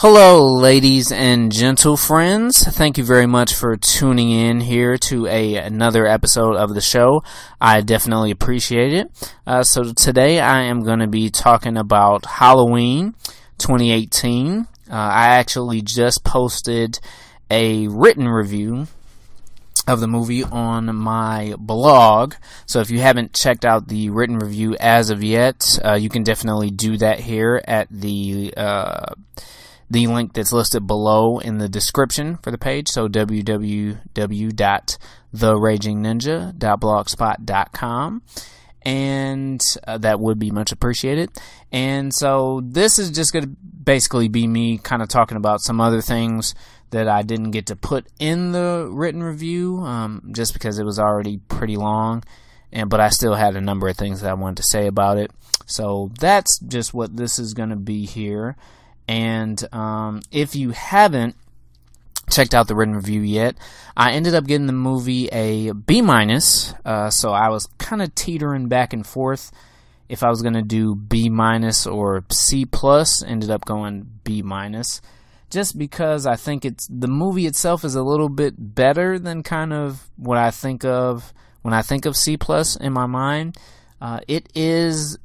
Hello, ladies and gentle friends. Thank you very much for tuning in here to another episode of the show. I definitely appreciate it. So today I am going to be talking about Halloween 2018. I actually just posted a written review of the movie on my blog. So if you haven't checked out the written review as of yet, you can definitely do that here at the link that's listed below in the description for the page, so www.theragingninja.blogspot.com, and that would be much appreciated. And so this is just going to basically be me kind of talking about some other things that I didn't get to put in the written review, just because it was already pretty long, but I still had a number of things that I wanted to say about it. So that's just what this is going to be here. And if you haven't checked out the written review yet, I ended up getting the movie a B-. So I was kind of teetering back and forth if I was going to do B- or C+. Ended up going B-, just because I think the movie itself is a little bit better than kind of what I think of when I think of C+ in my mind. It is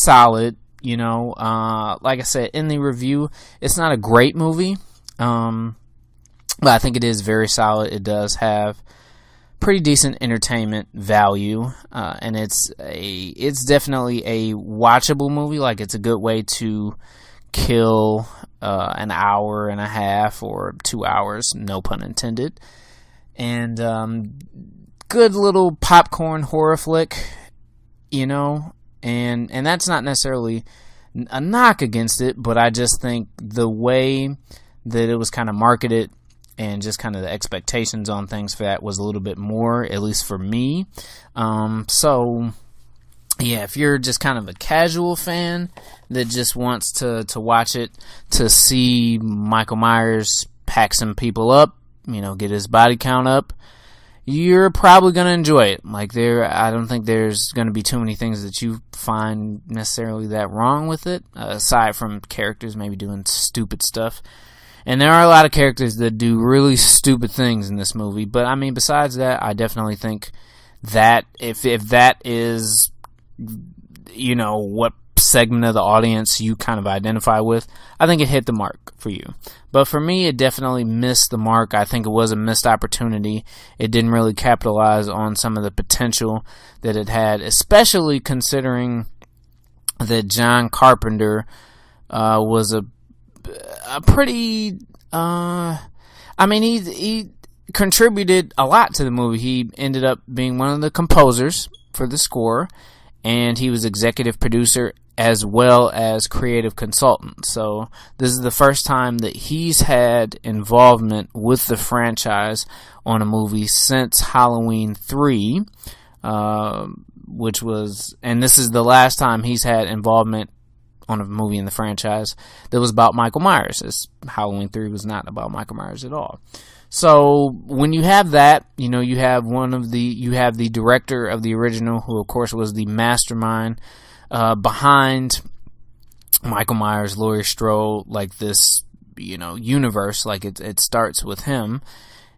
solid. You know, like I said in the review, it's not a great movie, but I think it is very solid. It does have pretty decent entertainment value, and it's definitely a watchable movie. Like, it's a good way to kill an hour and a half or 2 hours, no pun intended, and good little popcorn horror flick, you know. And that's not necessarily a knock against it, but I just think the way that it was kind of marketed and just kind of the expectations on things for that was a little bit more, at least for me. So, yeah, if you're just kind of a casual fan that just wants to watch it to see Michael Myers pack some people up, you know, get his body count up, you're probably going to enjoy it. Like, I don't think there's going to be too many things that you find necessarily that wrong with it, aside from characters maybe doing stupid stuff. And there are a lot of characters that do really stupid things in this movie. But, I mean, besides that, I definitely think that if that is, you know, what segment of the audience you kind of identify with, I think it hit the mark for you. But for me, it definitely missed the mark. I think it was a missed opportunity. It didn't really capitalize on some of the potential that it had, especially considering that John Carpenter was a pretty I mean, he contributed a lot to the movie. He ended up being one of the composers for the score, and he was executive producer as well as creative consultant. So this is the first time that he's had involvement with the franchise on a movie since Halloween 3, which was, and this is the last time he's had involvement on a movie in the franchise that was about Michael Myers, as Halloween 3 was not about Michael Myers at all. So when you have that, you know, you have the director of the original, who of course was the mastermind behind Michael Myers, Laurie Strode, like this, you know, universe. Like, it starts with him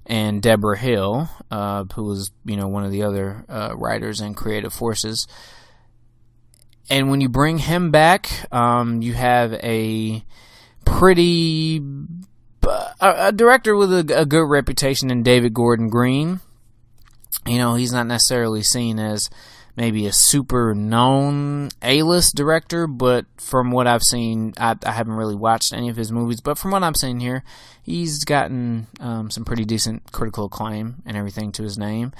and Deborah Hill, who was, you know, one of the other writers and creative forces. And when you bring him back, you have a director with a good reputation in David Gordon Green. You know, he's not necessarily seen as maybe a super known A-list director, but from what I've seen, I haven't really watched any of his movies, but from what I'm seeing here, he's gotten some pretty decent critical acclaim and everything to his name.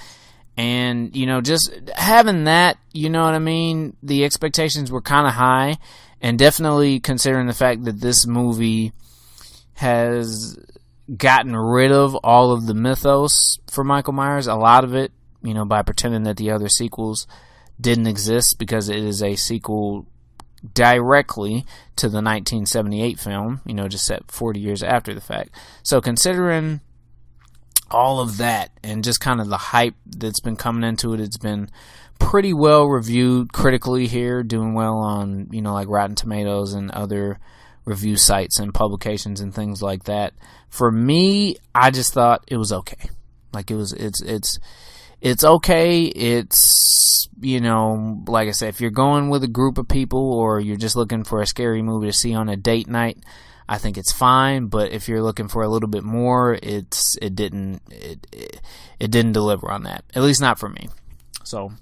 And, you know, just having that, you know what I mean, the expectations were kind of high, and definitely considering the fact that this movie has gotten rid of all of the mythos for Michael Myers, a lot of it, you know, by pretending that the other sequels didn't exist, because it is a sequel directly to the 1978 film, you know, just set 40 years after the fact. So considering all of that and just kind of the hype that's been coming into it, it's been pretty well reviewed critically here, doing well on, you know, like Rotten Tomatoes and other review sites and publications and things like that. For me, I just thought it was okay. Like it's okay. It's, you know, like I said, if you're going with a group of people or you're just looking for a scary movie to see on a date night, I think it's fine. But if you're looking for a little bit more, it didn't deliver on that. At least not for me. So,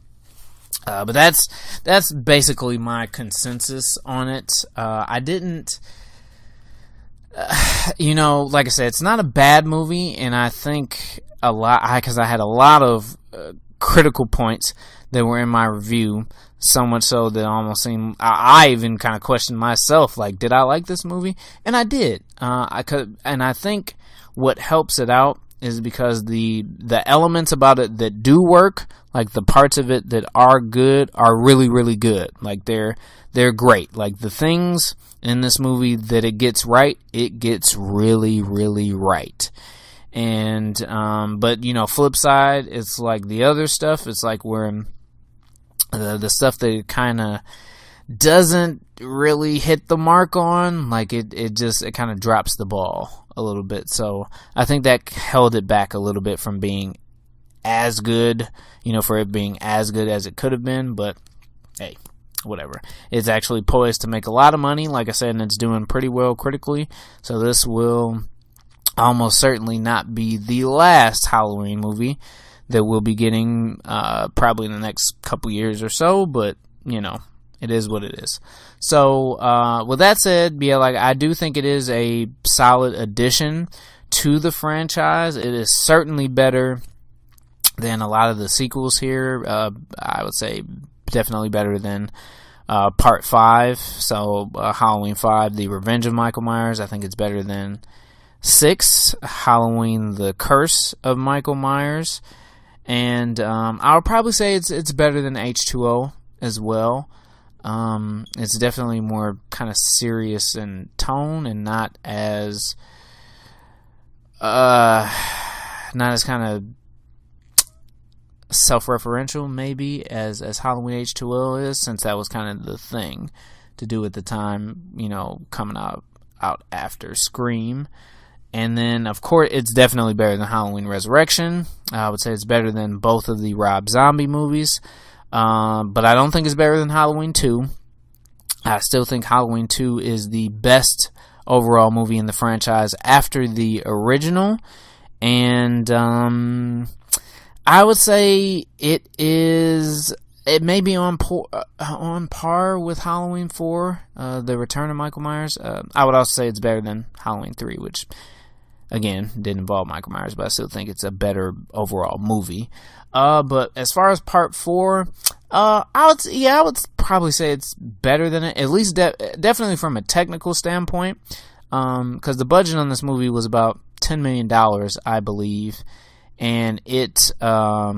but that's basically my consensus on it. I didn't, you know, like I said, it's not a bad movie, and I think because I had a lot of critical points that were in my review, so much so that it almost seemed, I even kind of questioned myself, like, did I like this movie? And I did. And I think what helps it out is because the elements about it that do work, like the parts of it that are good, are really, really good. Like they're great. Like the things in this movie that it gets right, it gets really, really right. And but you know, flip side, it's like the other stuff. It's like where the stuff that it kind of doesn't really hit the mark on, like it kind of drops the ball a little bit. So I think that held it back a little bit from being as good, you know, for it being as good as it could have been. But hey, whatever. It's actually poised to make a lot of money, like I said, and it's doing pretty well critically. So this will almost certainly not be the last Halloween movie that we'll be getting probably in the next couple years or so, but you know, it is what it is. So with that said, yeah, like I do think it is a solid addition to the franchise. It is certainly better than a lot of the sequels here. I would say definitely better than Part 5. So Halloween 5, The Revenge of Michael Myers. I think it's better than 6, Halloween, The Curse of Michael Myers. And I would probably say it's better than H2O as well. It's definitely more kind of serious in tone and not as kind of self-referential maybe as Halloween H2O is, since that was kind of the thing to do at the time, you know, coming out after Scream. And then, of course, it's definitely better than Halloween Resurrection. I would say it's better than both of the Rob Zombie movies. But I don't think it's better than Halloween 2. I still think Halloween 2 is the best overall movie in the franchise after the original. And I would say it may be on par with Halloween 4, The Return of Michael Myers. I would also say it's better than Halloween 3, which, again, didn't involve Michael Myers, but I still think it's a better overall movie. But as far as Part 4, I would probably say it's better than it, at least definitely from a technical standpoint, because the budget on this movie was about $10 million, I believe, and I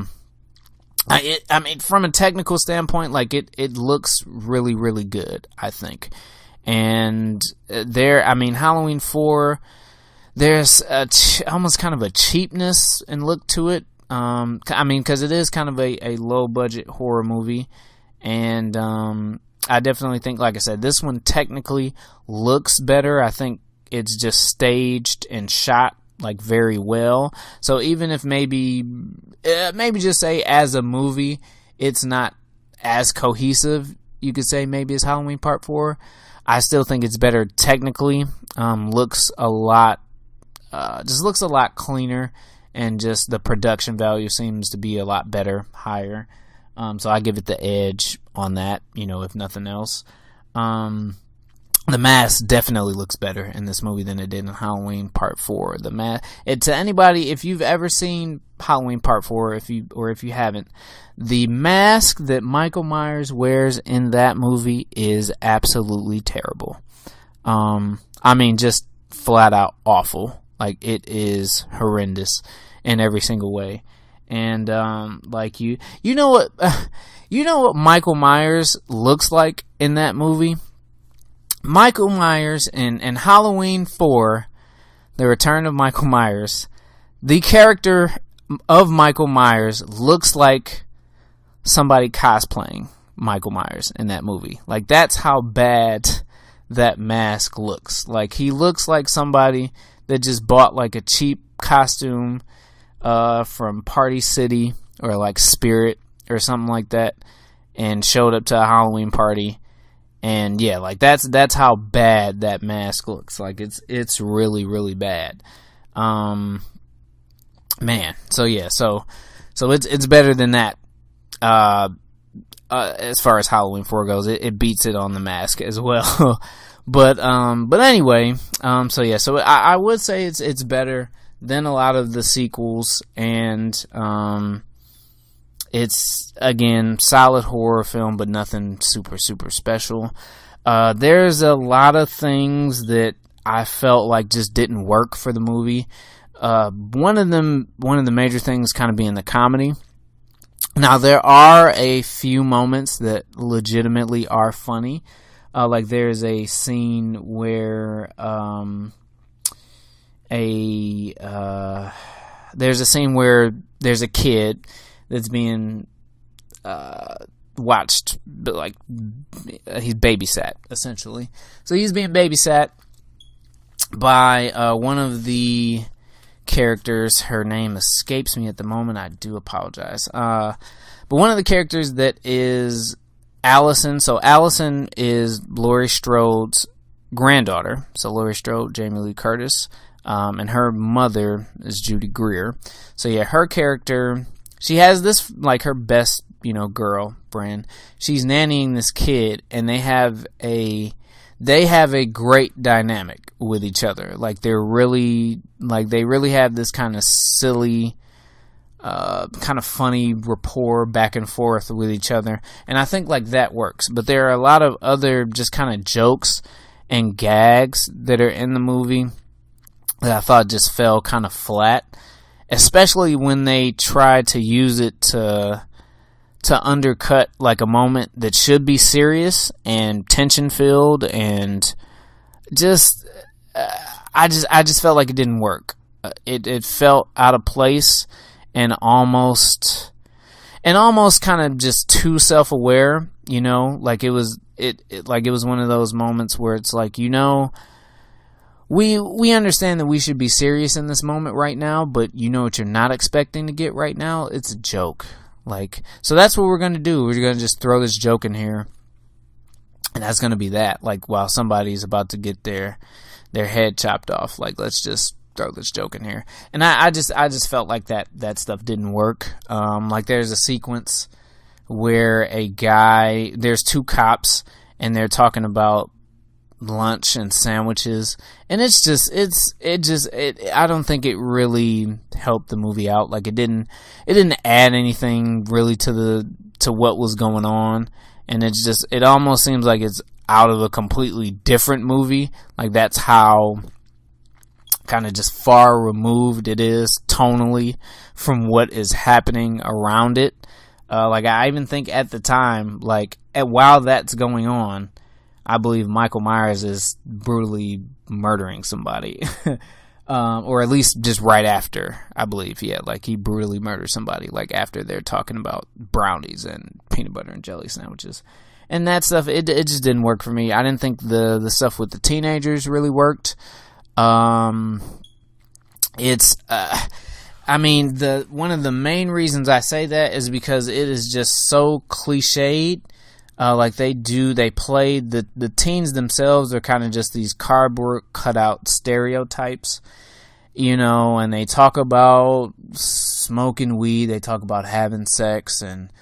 mean, from a technical standpoint, like it looks really, really good, I think. And Halloween 4, there's almost kind of a cheapness and look to it. Because it is kind of a low budget horror movie, and I definitely think, like I said, this one technically looks better. I think it's just staged and shot like very well. So even if maybe just say as a movie, it's not as cohesive, you could say maybe as Halloween Part 4. I still think it's better technically. Looks a lot cleaner. And just the production value seems to be a lot better, higher. So I give it the edge on that, you know, if nothing else. The mask definitely looks better in this movie than it did in Halloween Part 4. The mask, to anybody, if you've ever seen Halloween Part 4, if you haven't, the mask that Michael Myers wears in that movie is absolutely terrible. Just flat out awful. Like, it is horrendous in every single way. And you know what Michael Myers looks like in that movie? Michael Myers in Halloween 4, The Return of Michael Myers, the character of Michael Myers looks like somebody cosplaying Michael Myers in that movie. Like, that's how bad that mask looks. Like, he looks like somebody that just bought like a cheap costume from Party City or like Spirit or something like that and showed up to a Halloween party. And yeah, like that's how bad that mask looks. Like, it's really, really bad. Man. So yeah, so it's better than that. As far as Halloween 4 goes, it beats it on the mask as well. but anyway, so yeah, so I would say it's better than a lot of the sequels, and it's, again, solid horror film, but nothing super, super special. There's a lot of things that I felt like just didn't work for the movie. One of the major things kind of being the comedy. Now, there are a few moments that legitimately are funny. Like, there's a scene where there's a kid that's being watched, but like he's babysat, essentially. So he's being babysat by one of the characters. Her name escapes me at the moment. I do apologize. But one of the characters that is Allison. So Allison is Laurie Strode's granddaughter. So Laurie Strode, Jamie Lee Curtis, and her mother is Judy Greer. So yeah, her character, she has this, like, her best, girlfriend. She's nannying this kid, and they have a great dynamic with each other. Like, they really have this kind of silly, kind of funny rapport back and forth with each other. And I think, like, that works. But there are a lot of other just kind of jokes and gags that are in the movie that I thought just fell kind of flat, especially when they tried to use it to undercut like a moment that should be serious and tension filled, and I just felt like it didn't work. It felt out of place and almost kind of just too self-aware, like it was one of those moments where it's like, we understand that we should be serious in this moment right now, but what you're not expecting to get right now? It's a joke. Like, so that's what we're going to do. We're going to just throw this joke in here, and that's going to be that. Like, while somebody's about to get their head chopped off, like, let's just throw this joke in here. And I just felt like that stuff didn't work. Like, there's a sequence where there's two cops, and they're talking about lunch and sandwiches, and I don't think it really helped the movie out. Like, it didn't add anything really to what was going on, and it almost seems like it's out of a completely different movie. Like, that's how kind of just far removed it is tonally from what is happening around it. Like, I even think at the time, like, while that's going on, I believe Michael Myers is brutally murdering somebody. Or at least just right after, I believe. Yeah, like, he brutally murders somebody, like, after they're talking about brownies and peanut butter and jelly sandwiches. And that stuff, it just didn't work for me. I didn't think the stuff with the teenagers really worked. One of the main reasons I say that is because it is just so cliched. Like, they play the teens themselves are kind of just these cardboard cutout stereotypes, and they talk about smoking weed, they talk about having sex and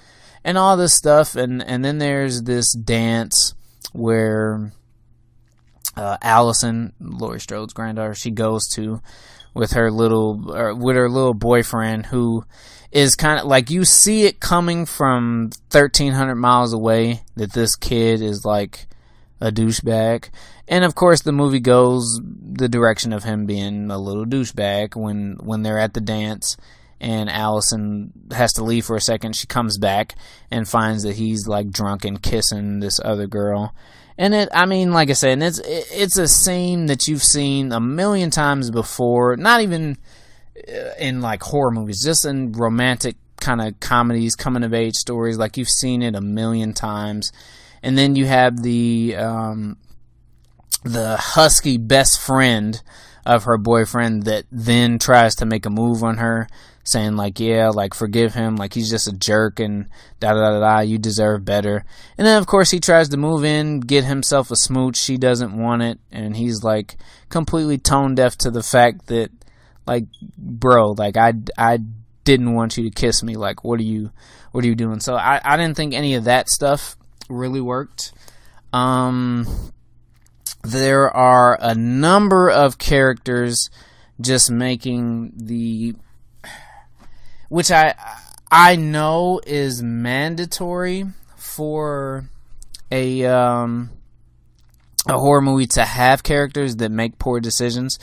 all this stuff, and then there's this dance where Allison, Laurie Strode's granddaughter, she goes to with her little boyfriend, who is kind of like, you see it coming from 1,300 miles away that this kid is like a douchebag. And of course the movie goes the direction of him being a little douchebag when they're at the dance, and Allison has to leave for a second. She comes back and finds that he's like drunk and kissing this other girl. And like I said, it's a scene that you've seen a million times before, not even in like horror movies, just in romantic kind of comedies, coming of age stories. Like, you've seen it a million times. And then you have the the husky best friend of her boyfriend that then tries to make a move on her, saying like, yeah, like forgive him, like he's just a jerk and da da da da, you deserve better. And then of course he tries to move in, get himself a smooch, she doesn't want it, and he's like completely tone deaf to the fact that like, bro, like I didn't want you to kiss me, like what are you doing? So I didn't think any of that stuff really worked. There are a number of characters just making which I know is mandatory for a horror movie to have characters that make poor decisions,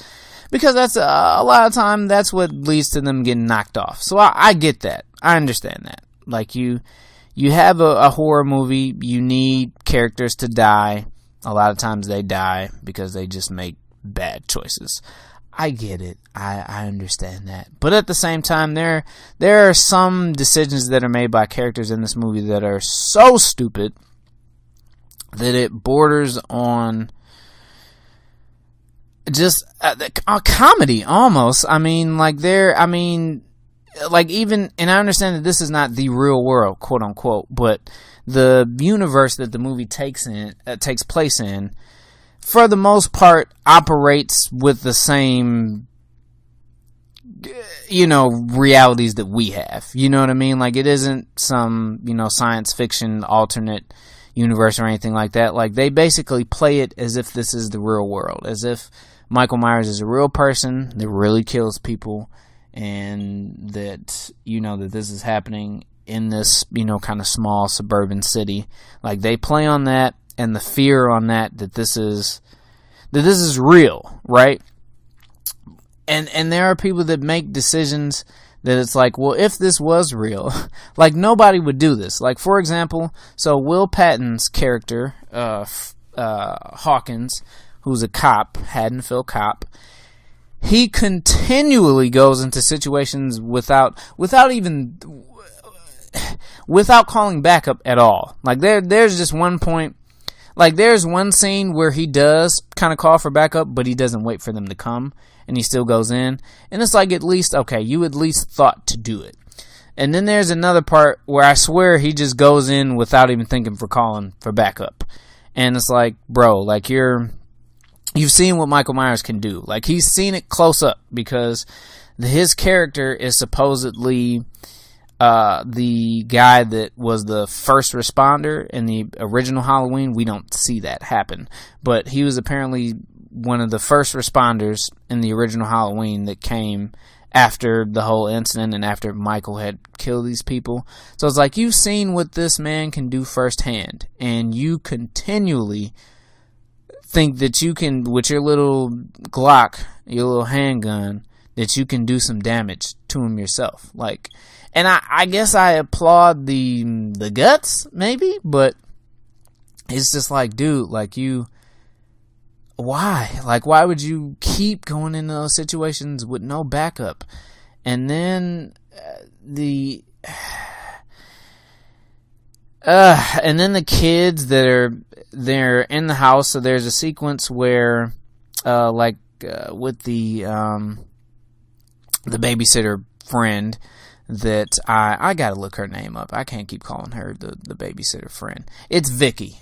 because that's a lot of time that's what leads to them getting knocked off. So I get that. I understand that. Like you have a horror movie, you need characters to die. A lot of times they die because they just make bad choices. I get it. I understand that. But at the same time, there are some decisions that are made by characters in this movie that are so stupid that it borders on just a comedy almost. I mean, like even, and I understand that this is not the real world, quote unquote, but the universe that the movie takes place in, for the most part, operates with the same, realities that we have. You know what I mean? Like, it isn't some, science fiction alternate universe or anything like that. Like, they basically play it as if this is the real world, as if Michael Myers is a real person that really kills people, and that, that this is happening in this, kind of small suburban city. Like, they play on that and the fear on that this is real, right? And there are people that make decisions that it's like, well, if this was real, like nobody would do this. Like, for example, so Will Patton's character, Hawkins, who's a cop, Haddonfield cop, he continually goes into situations without calling backup at all. Like there's just one point, like there's one scene where he does kind of call for backup, but he doesn't wait for them to come, and he still goes in. And it's like, at least, okay, you at least thought to do it. And then there's another part where I swear he just goes in without even thinking for calling for backup. And it's like, bro, like you've seen what Michael Myers can do. Like, he's seen it close up, because his character is supposedly the guy that was the first responder in the original Halloween. We don't see that happen, but he was apparently one of the first responders in the original Halloween that came after the whole incident and after Michael had killed these people. So it's like, you've seen what this man can do firsthand, and you continually think that you can, with your little Glock, your little handgun, that you can do some damage to him yourself. Like, and I guess I applaud the guts, maybe, but it's just like, dude, like why? Like, why would you keep going into those situations with no backup? And then the kids they're in the house. So there's a sequence where, with the babysitter friend, that I gotta look her name up. I can't keep calling her the babysitter friend. It's Vicky.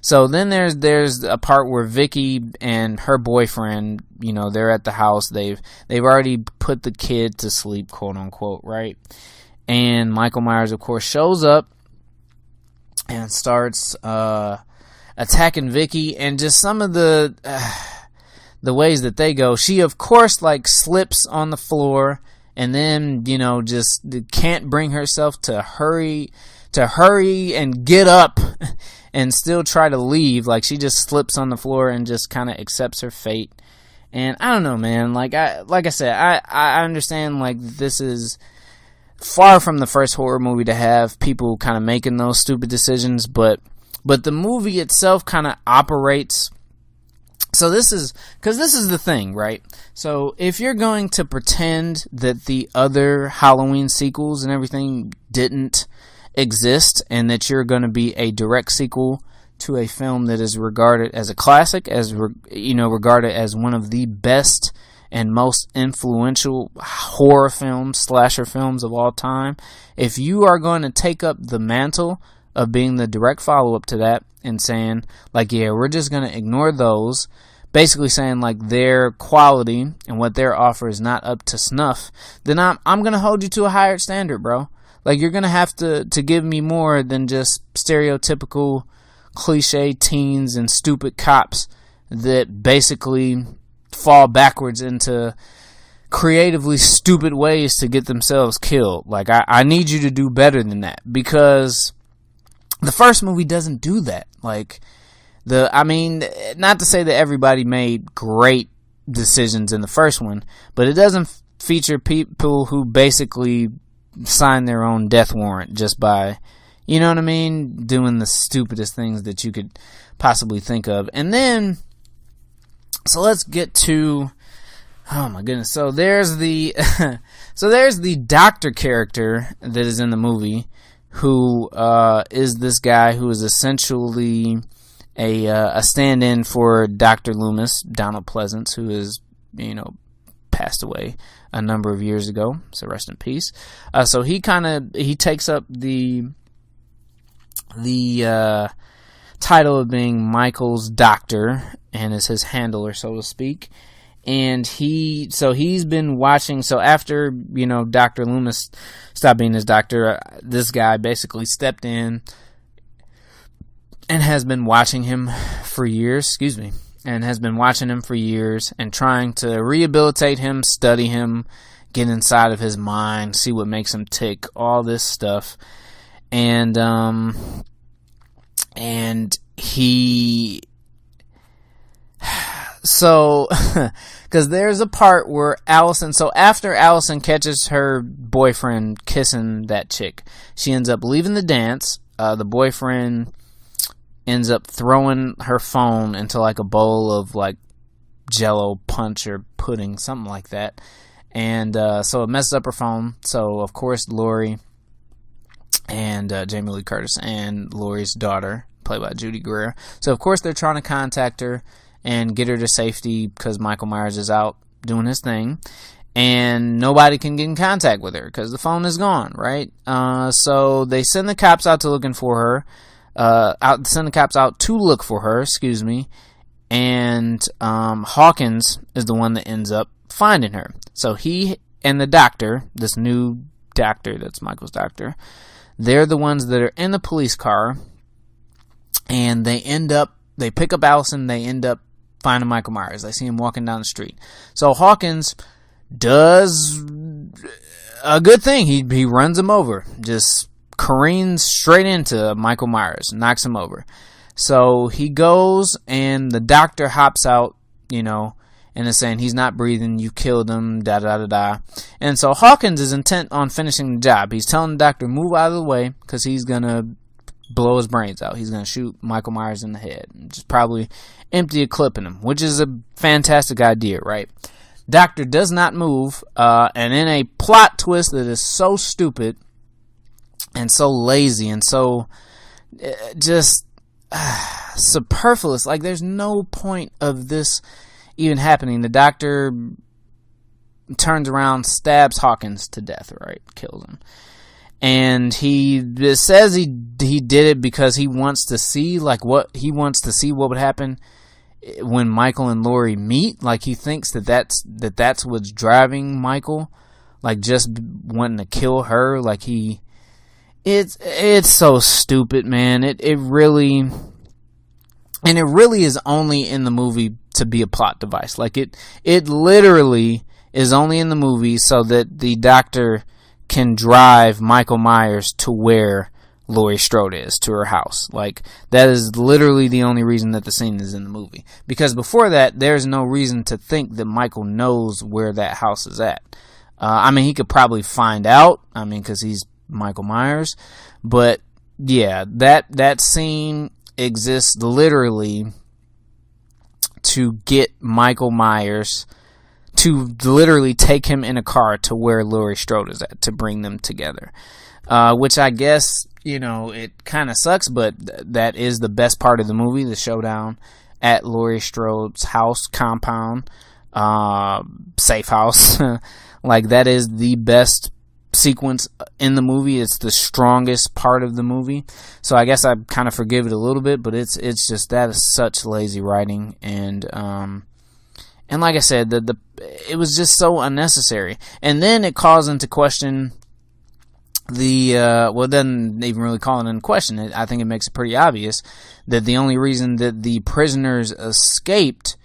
So then there's a part where Vicky and her boyfriend, they're at the house. They've already put the kid to sleep, quote unquote, right? And Michael Myers, of course, shows up and starts attacking Vicky, and just some of the ways that they go. She, of course, like slips on the floor, and then, just can't bring herself to hurry and get up and still try to leave. Like, she just slips on the floor and just kind of accepts her fate. And I don't know, man. Like I said, I understand, like, this is far from the first horror movie to have people kind of making those stupid decisions, but the movie itself kind of operates. So this is the thing, right? So if you're going to pretend that the other Halloween sequels and everything didn't exist, and that you're going to be a direct sequel to a film that is regarded as a classic, regarded as one of the best and most influential horror films, slasher films of all time. If you are going to take up the mantle of being the direct follow-up to that and saying, like, yeah, we're just going to ignore those, basically saying, like, their quality and what their offer is not up to snuff, then I'm going to hold you to a higher standard, bro. Like, you're going to have to give me more than just stereotypical cliche teens and stupid cops that basically fall backwards into creatively stupid ways to get themselves killed. Like, I need you to do better than that, because the first movie doesn't do that. Like, not to say that everybody made great decisions in the first one, but it doesn't feature people who basically sign their own death warrant just by, you know what I mean, doing the stupidest things that you could possibly think of. And then, so let's get to, oh my goodness. So there's the doctor character that is in the movie, who is this guy who is essentially a stand-in for Dr. Loomis, Donald Pleasance, who is, passed away a number of years ago. So rest in peace. So he takes up the title of being Michael's doctor, and is his handler, so to speak. And he's been watching. So after, Dr. Loomis stopped being his doctor, this guy basically stepped in and has been watching him for years, and trying to rehabilitate him, study him, get inside of his mind, see what makes him tick, all this stuff. And so, because there's a part where after Allison catches her boyfriend kissing that chick, she ends up leaving the dance. The boyfriend ends up throwing her phone into like a bowl of like Jello punch or pudding, something like that. And so it messes up her phone. So of course Laurie and Jamie Lee Curtis and Laurie's daughter, played by Judy Greer. So of course they're trying to contact her and get her to safety because Michael Myers is out doing his thing, and nobody can get in contact with her because the phone is gone, right? So they send the cops out to look for her, and Hawkins is the one that ends up finding her. So he and the doctor, this new doctor that's Michael's doctor, they're the ones that are in the police car, and they pick up Allison, they end up finding Michael Myers. They see him walking down the street. So Hawkins does a good thing. He runs him over, just careens straight into Michael Myers, knocks him over. So he goes, and the doctor hops out, and is saying he's not breathing, you killed him, da-da-da-da. And so Hawkins is intent on finishing the job. He's telling the doctor, move out of the way, because he's going to blow his brains out. He's going to shoot Michael Myers in the head, and just probably empty a clip in him, which is a fantastic idea, right? Doctor does not move, and in a plot twist that is so stupid and so lazy and so just superfluous, like there's no point of this even happening. The doctor turns around, stabs Hawkins to death, right? Kills him. And he says he did it because he wants to see what would happen when Michael and Laurie meet. Like he thinks that's what's driving Michael, like just wanting to kill her. Like it's so stupid, man. It really is only in the movie to be a plot device. Like it literally is only in the movie so that the doctor can drive Michael Myers to where Laurie Strode is, to her house. Like, that is literally the only reason that the scene is in the movie. Because before that, there's no reason to think that Michael knows where that house is at. He could probably find out, because he's Michael Myers. But, yeah, that scene exists literally to get Michael Myers, to literally take him in a car to where Laurie Strode is at, to bring them together. Which I guess it kind of sucks, but that is the best part of the movie, the showdown at Laurie Strode's house, compound, safe house. Like, that is the best sequence in the movie. It's the strongest part of the movie. So I guess I kind of forgive it a little bit, but it's just, that is such lazy writing. And like I said, it was just so unnecessary. And then it calls into question it doesn't even really call it into question. I think it makes it pretty obvious that the only reason that the prisoners escaped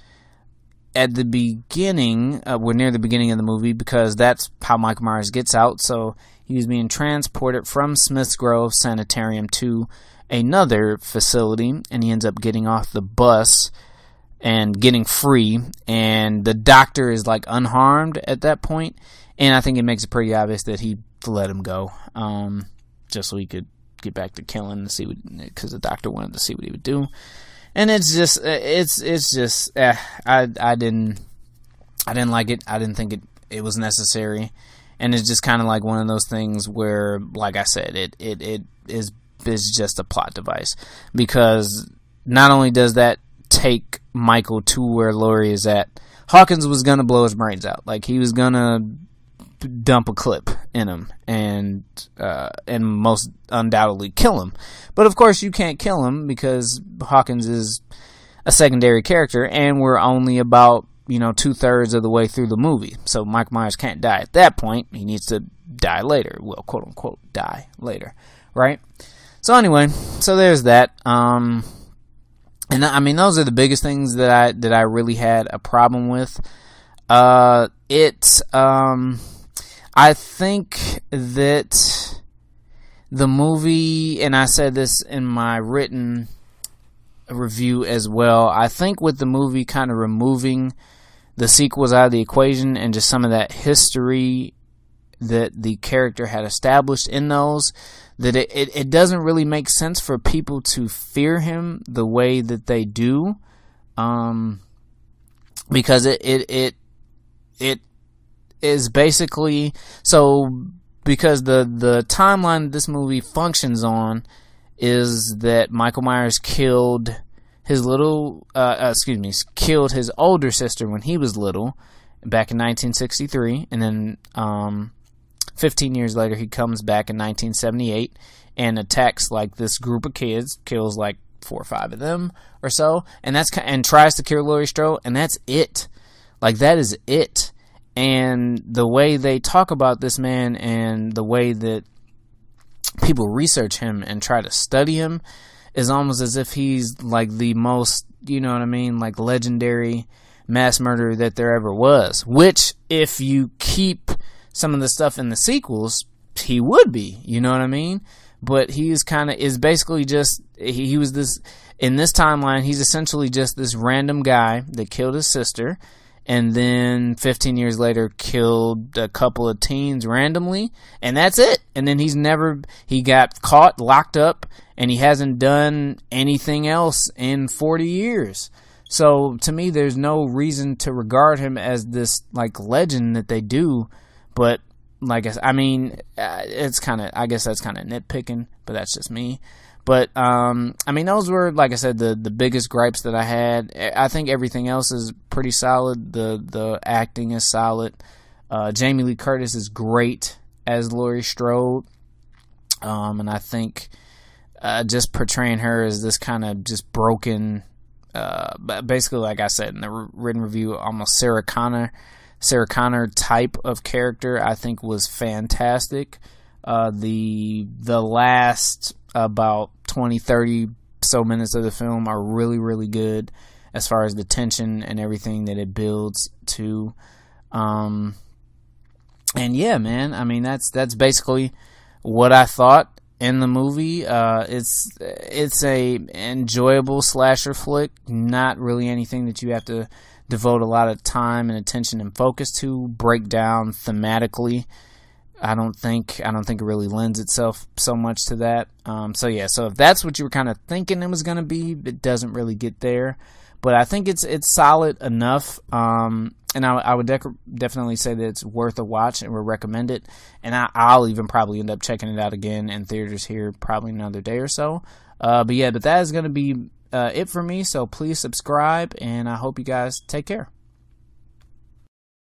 at the beginning, were near the beginning of the movie, because that's how Michael Myers gets out. So he was being transported from Smith's Grove Sanitarium to another facility, and he ends up getting off the bus and getting free, and the doctor is like unharmed at that point. And I think it makes it pretty obvious that he let him go, just so he could get back to killing and see what, because the doctor wanted to see what he would do. And it's just I didn't like it. I didn't think it was necessary, and it's just kind of like one of those things where, like I said, it is just a plot device, because not only does that take Michael to where Laurie is at, Hawkins was gonna blow his brains out. Like, he was gonna dump a clip in him and most undoubtedly kill him. But of course you can't kill him, because Hawkins is a secondary character, and we're only about 2/3 of the way through the movie. So Mike Myers can't die at that point. He needs to die later. Well, quote unquote, die later, right? So anyway, so there's that. And I mean, those are the biggest things that I really had a problem with. I think that the movie, and I said this in my written review as well, I think with the movie kind of removing the sequels out of the equation and just some of that history that the character had established in those, that it doesn't really make sense for people to fear him the way that they do, because it is basically, so because the timeline this movie functions on is that Michael Myers killed his killed his older sister when he was little, back in 1963, and then 15 years later he comes back in 1978 and attacks like this group of kids, kills like 4 or 5 of them or so, and tries to kill Laurie Strode, and that's it. Like, that is it. And the way they talk about this man and the way that people research him and try to study him is almost as if he's like the most, like legendary mass murderer that there ever was. Which, if you keep some of the stuff in the sequels, he would be, you know what I mean? But is basically just, he was this, in this timeline, he's essentially just this random guy that killed his sister, and then 15 years later killed a couple of teens randomly, and that's it. And then he got caught, locked up, and he hasn't done anything else in 40 years. So to me, there's no reason to regard him as this like legend that they do. But like I mean, it's kind of, I guess that's kind of nitpicking, but that's just me. But, I mean, those were, like I said, the biggest gripes that I had. I think everything else is pretty solid. The acting is solid. Jamie Lee Curtis is great as Laurie Strode. And I think just portraying her as this kind of just broken, basically, like I said in the written review, almost Sarah Connor type of character, I think was fantastic. The last about 20-30 so minutes of the film are really, really good as far as the tension and everything that it builds to. And yeah, man, I mean, that's basically what I thought in the movie. It's a enjoyable slasher flick, not really anything that you have to devote a lot of time and attention and focus to, break down thematically. I don't think it really lends itself so much to that. So if that's what you were kind of thinking it was going to be, it doesn't really get there. But I think it's solid enough. And And I would definitely say that it's worth a watch and would recommend it. And I'll even probably end up checking it out again in theaters here probably another day or so. But that is going to be it for me. So please subscribe, and I hope you guys take care.